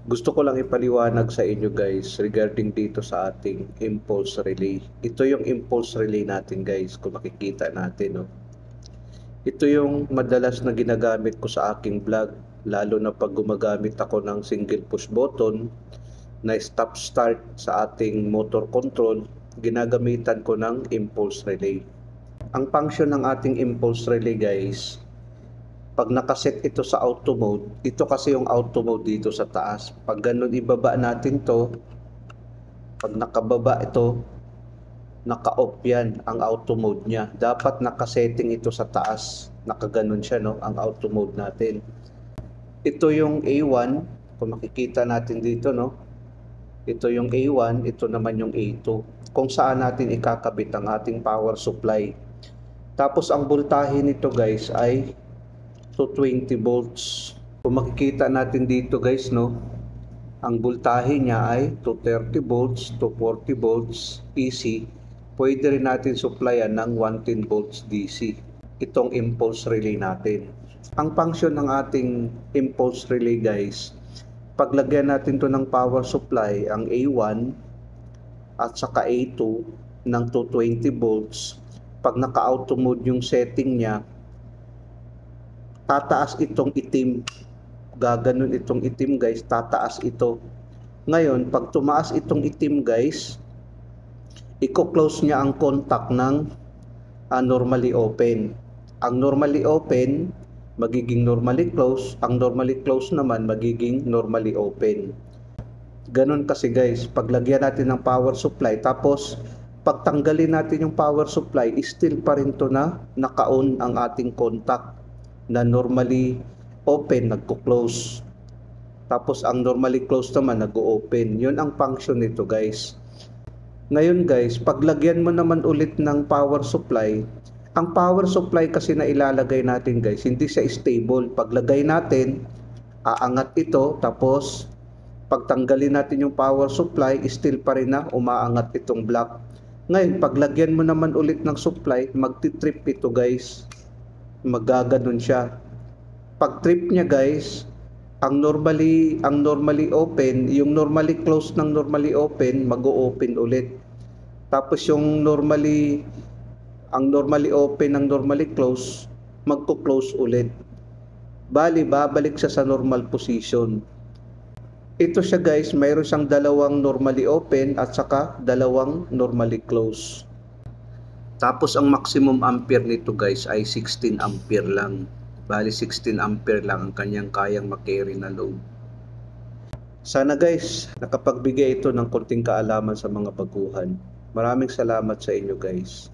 Gusto ko lang ipaliwanag sa inyo guys regarding dito sa ating impulse relay. Ito yung impulse relay natin guys, kung makikita natin. No? Ito yung madalas na ginagamit ko sa aking vlog, lalo na pag gumagamit ako ng single push button na stop start sa ating motor control, ginagamitan ko ng impulse relay. Ang function ng ating impulse relay guys, pag nakaset ito sa auto mode, ito kasi yung auto mode dito sa taas. Pag ganun ibaba natin to, pag nakababa ito, naka-off yan ang auto mode niya. Dapat nakasetting ito sa taas. Nakaganon siya, no? Ang auto mode natin. Ito yung A1, kung makikita natin dito, no? Ito yung A1, ito naman yung A2. Kung saan natin ikakabit ang ating power supply. Tapos ang voltahe nito guys ay 220 volts. Kung makikita natin dito guys, no, ang voltahe niya ay 230 volts, 240 volts AC. Pwede rin natin supplyan ng 110 volts DC. Itong impulse relay natin. Ang function ng ating impulse relay guys, paglagyan natin to ng power supply, ang A1 at saka A2 ng 220 volts, pag naka-auto mode yung setting niya, tataas itong itim. Gaganon itong itim guys, tataas ito. Ngayon, pag tumaas itong itim guys, i-close niya ang contact ng normally open. Ang normally open, magiging normally close. Ang normally close naman, magiging normally open. Ganon kasi guys, paglagyan natin ng power supply, tapos pagtanggalin natin yung power supply, still pa rin to na naka-on ang ating contact na normally open, nagko-close. Tapos ang normally close naman, nag-o-open. Yun ang function nito guys. Ngayon guys, paglagyan mo naman ulit ng power supply, ang power supply kasi na ilalagay natin guys, hindi siya stable. Paglagay natin, aangat ito, tapos pagtanggalin natin yung power supply, still pa rin na umaangat itong block. Ngayon, paglagyan mo naman ulit ng supply, magti-trip ito guys. Magaganon siya. Pag trip niya guys, ang normally open, yung normally close ng normally open, mag-o-open ulit. Tapos yung normally open ng normally close, magko-close ulit. Bali, babalik siya sa normal position. Ito siya guys, mayroon siyang dalawang normally open at saka dalawang normally close. Tapos ang maximum ampere nito guys ay 16 ampere lang. Bali 16 ampere lang ang kanyang kayang makarry na load. Sana guys, nakapagbigay ito ng konting kaalaman sa mga baguhan. Maraming salamat sa inyo guys.